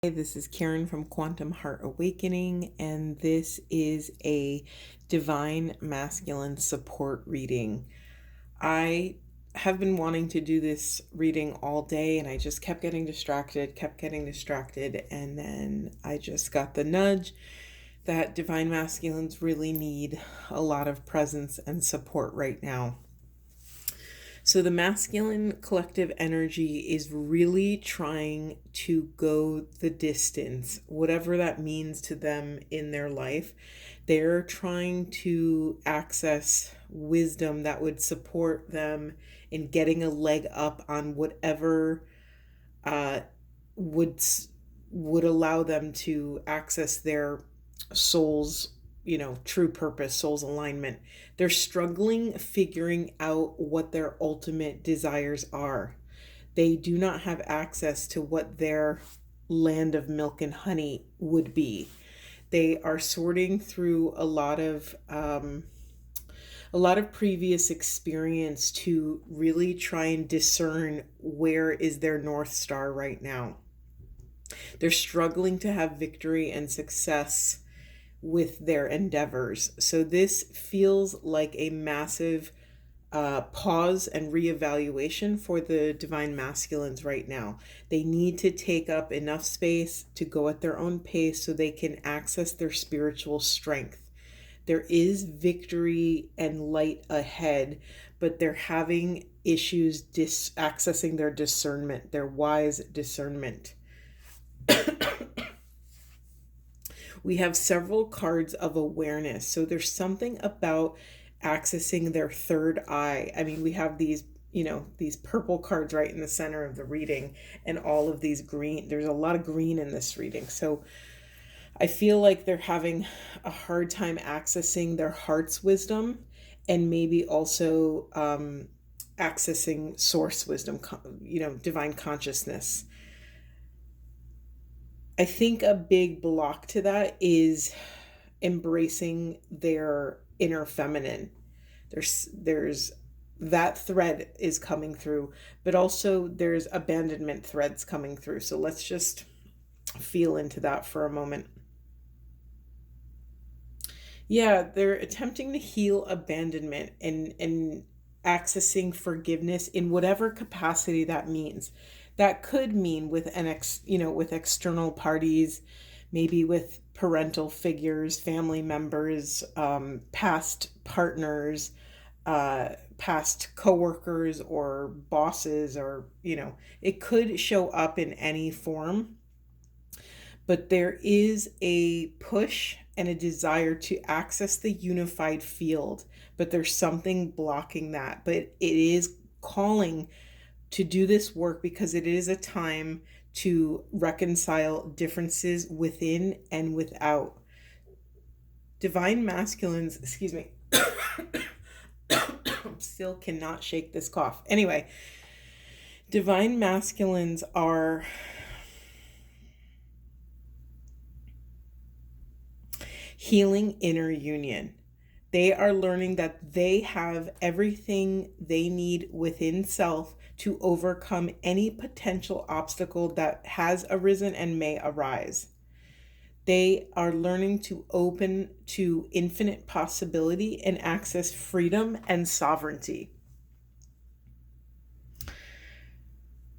This is Karen from Quantum Heart Awakening, and this is a Divine Masculine support reading. I have been wanting to do this reading all day, and I just kept getting distracted, and then I just got the nudge that Divine Masculines really need a lot of presence and support right now. So the masculine collective energy is really trying to go the distance, whatever that means to them in their life. They're trying to access wisdom that would support them in getting a leg up on whatever would allow them to access their soul's true purpose, soul's alignment. They're struggling figuring out what their ultimate desires are. They do not have access to what their land of milk and honey would be. They are sorting through a lot of previous experience to really try and discern where is their North Star right now. They're struggling to have victory and success with their endeavors. So this feels like a massive pause and reevaluation for the Divine Masculines right now. They need to take up enough space to go at their own pace so they can access their spiritual strength. There is victory and light ahead, but they're having issues accessing their discernment, their wise discernment. We have several cards of awareness. So there's something about accessing their third eye. I mean, we have these purple cards right in the center of the reading and all of these green. There's a lot of green in this reading. So I feel like they're having a hard time accessing their heart's wisdom and maybe also accessing source wisdom, divine consciousness. I think a big block to that is embracing their inner feminine. There's that thread is coming through, but also there's abandonment threads coming through. So let's just feel into that for a moment. Yeah, they're attempting to heal abandonment and accessing forgiveness in whatever capacity that means. That could mean with with external parties, maybe with parental figures, family members, past partners, past coworkers or bosses, or it could show up in any form. But there is a push and a desire to access the unified field, but there's something blocking that. But it is calling to do this work because it is a time to reconcile differences within and without. Divine masculines, excuse me, still cannot shake this cough. Anyway, divine masculines are healing inner union. They are learning that they have everything they need within self to overcome any potential obstacle that has arisen and may arise. They are learning to open to infinite possibility and access freedom and sovereignty.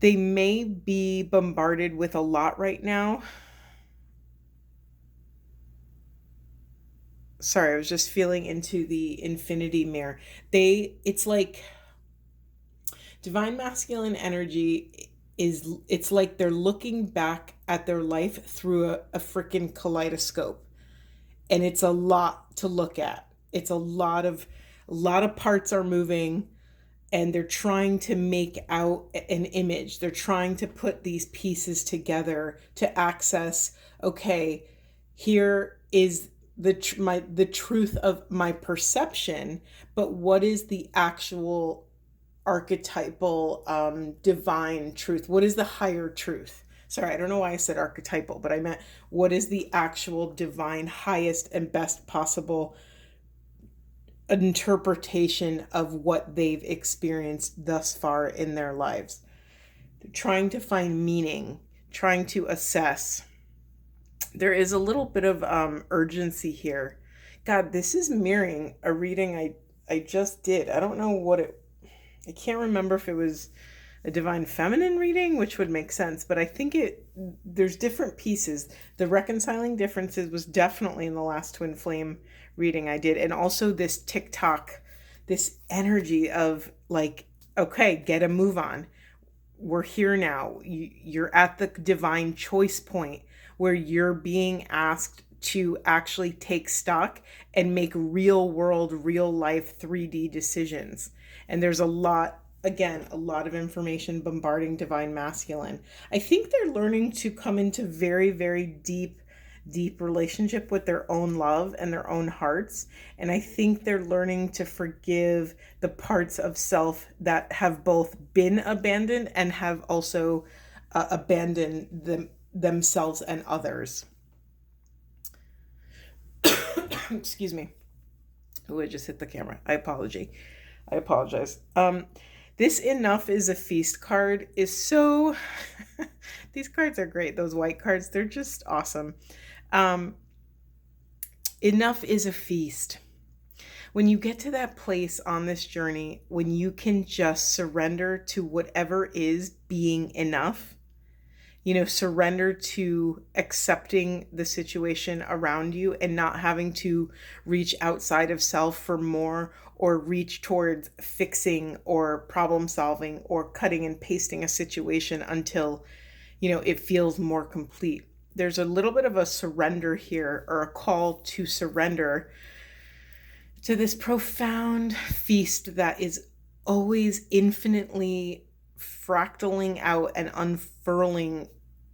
They may be bombarded with a lot right now. Sorry, I was just feeling into the infinity mirror. It's like divine masculine energy it's like they're looking back at their life through a freaking kaleidoscope. And it's a lot to look at. It's a lot of parts are moving, and they're trying to make out an image. They're trying to put these pieces together to access, okay, here is the truth of my perception, but what is the actual archetypal divine truth? What is the higher truth? Sorry, I don't know why I said archetypal, but I meant what is the actual divine, highest and best possible interpretation of what they've experienced thus far in their lives. They're trying to find meaning, trying to assess. There is a little bit of urgency here. God, this is mirroring a reading I just did. I don't know what it, I can't remember if it was a divine feminine reading, which would make sense, but I think there's different pieces. The reconciling differences was definitely in the last twin flame reading I did, and also this TikTok, this energy of like, okay, get a move on. We're here now. You're at the divine choice point where you're being asked to actually take stock and make real world, real life 3D decisions. And there's a lot, again, a lot of information bombarding divine masculine. I think they're learning to come into very, very deep relationship with their own love and their own hearts. And I think they're learning to forgive the parts of self that have both been abandoned and have also abandoned themselves and others. Excuse me. Oh, I just hit the camera. I apologize. This enough is a feast card is so these cards are great. Those white cards, they're just awesome. Enough is a feast. When you get to that place on this journey, when you can just surrender to whatever is being enough, surrender to accepting the situation around you and not having to reach outside of self for more or reach towards fixing or problem solving or cutting and pasting a situation until, it feels more complete. There's a little bit of a surrender here, or a call to surrender to this profound feast that is always infinitely fractaling out and unfurling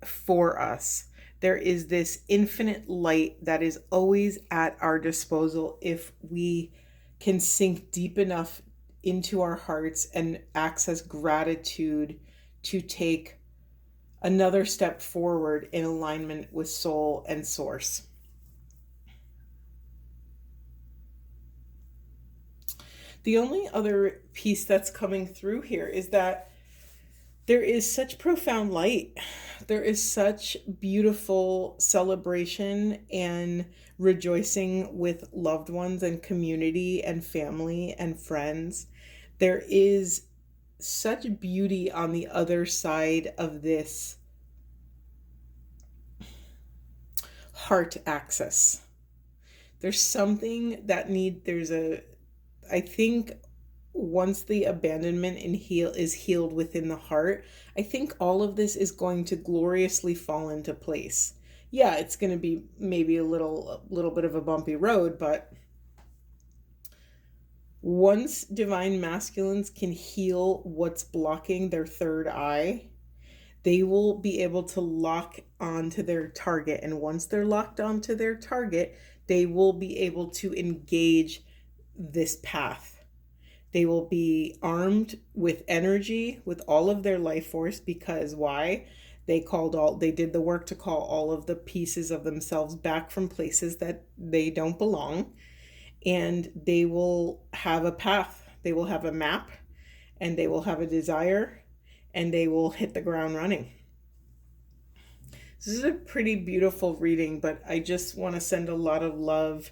for us. There is this infinite light that is always at our disposal if we can sink deep enough into our hearts and access gratitude to take another step forward in alignment with soul and source. The only other piece that's coming through here is that there is such profound light. There is such beautiful celebration and rejoicing with loved ones and community and family and friends. There is such beauty on the other side of this heart access. There's something that I think once the abandonment is healed within the heart, I think all of this is going to gloriously fall into place. Yeah, it's going to be maybe a little bit of a bumpy road, but once divine masculines can heal what's blocking their third eye, they will be able to lock onto their target. And once they're locked onto their target, they will be able to engage this path. They will be armed with energy, with all of their life force, because why? They did the work to call all of the pieces of themselves back from places that they don't belong. And they will have a path. They will have a map, and they will have a desire, and they will hit the ground running. This is a pretty beautiful reading, but I just want to send a lot of love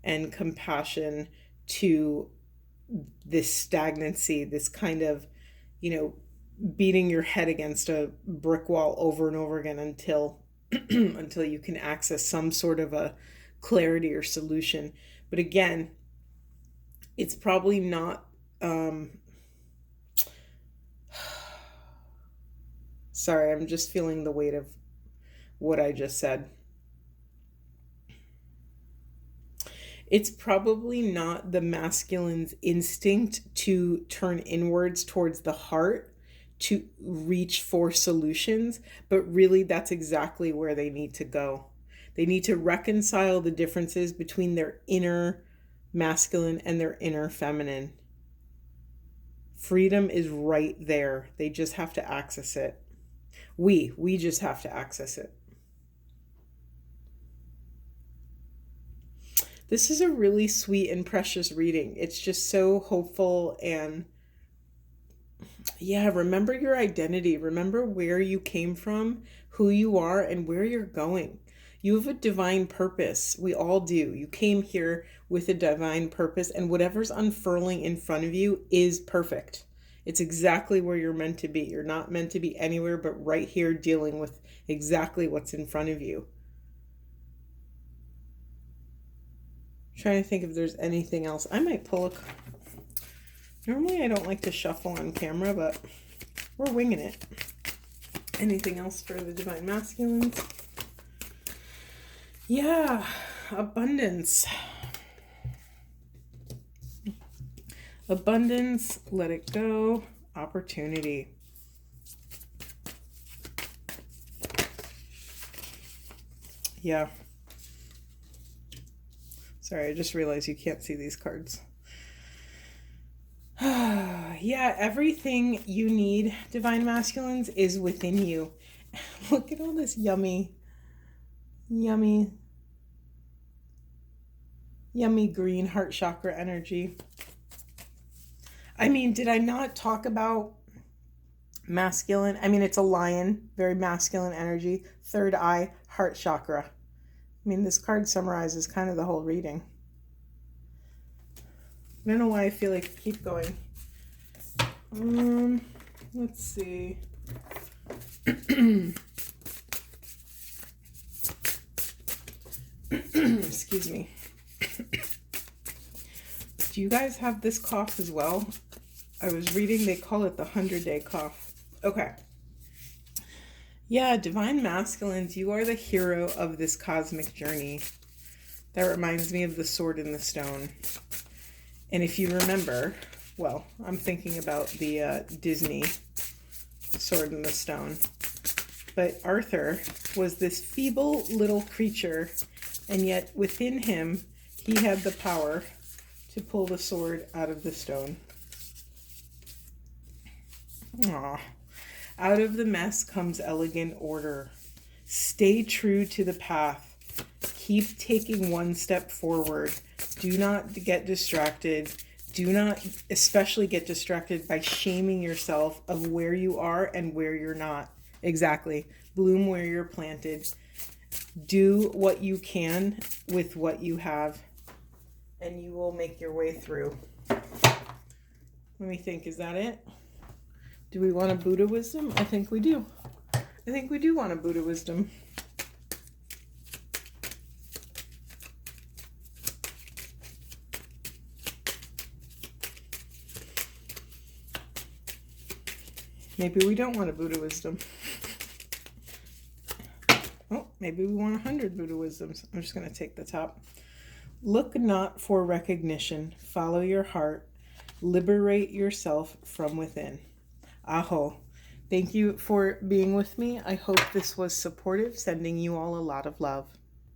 and compassion to this stagnancy, this kind of, beating your head against a brick wall over and over again until until you can access some sort of a clarity or solution. But again, it's probably not sorry, I'm just feeling the weight of what I just said. It's probably not the masculine's instinct to turn inwards towards the heart to reach for solutions, but really that's exactly where they need to go. They need to reconcile the differences between their inner masculine and their inner feminine. Freedom is right there. They just have to access it. We just have to access it. This is a really sweet and precious reading. It's just so hopeful, and yeah, remember your identity. Remember where you came from, who you are, and where you're going. You have a divine purpose. We all do. You came here with a divine purpose, and whatever's unfurling in front of you is perfect. It's exactly where you're meant to be. You're not meant to be anywhere but right here dealing with exactly what's in front of you. I'm trying to think if there's anything else. I might pull a... Normally I don't like to shuffle on camera, but we're winging it. Anything else for the Divine Masculines? Yeah, abundance. Abundance, let it go, opportunity. Yeah. Sorry, I just realized you can't see these cards. Yeah, everything you need, Divine Masculines, is within you. Look at all this yummy green heart chakra energy. I mean, did I not talk about masculine? I mean, it's a lion, very masculine energy, third eye, heart chakra. I mean, this card summarizes kind of the whole reading. I don't know why I feel like I keep going. Let's see. Excuse me. Do you guys have this cough as well? I was reading, they call it the 100-day cough. Okay. Yeah, Divine Masculines, you are the hero of this cosmic journey. That reminds me of the Sword in the Stone. And if you remember, well, I'm thinking about the Disney Sword in the Stone. But Arthur was this feeble little creature, and yet within him, he had the power to pull the sword out of the stone. Aww. Out of the mess comes elegant order. Stay true to the path. Keep taking one step forward. Do not get distracted. Do not especially get distracted by shaming yourself of where you are and where you're not. Exactly. Bloom where you're planted. Do what you can with what you have, and you will make your way through. Let me think, is that it? Do we want a Buddha wisdom? I think we do. I think we do want a Buddha wisdom. Maybe we don't want a Buddha wisdom. Oh, maybe we want 100 Buddha wisdoms. I'm just going to take the top. Look not for recognition. Follow your heart. Liberate yourself from within. Aho. Thank you for being with me. I hope this was supportive. Sending you all a lot of love.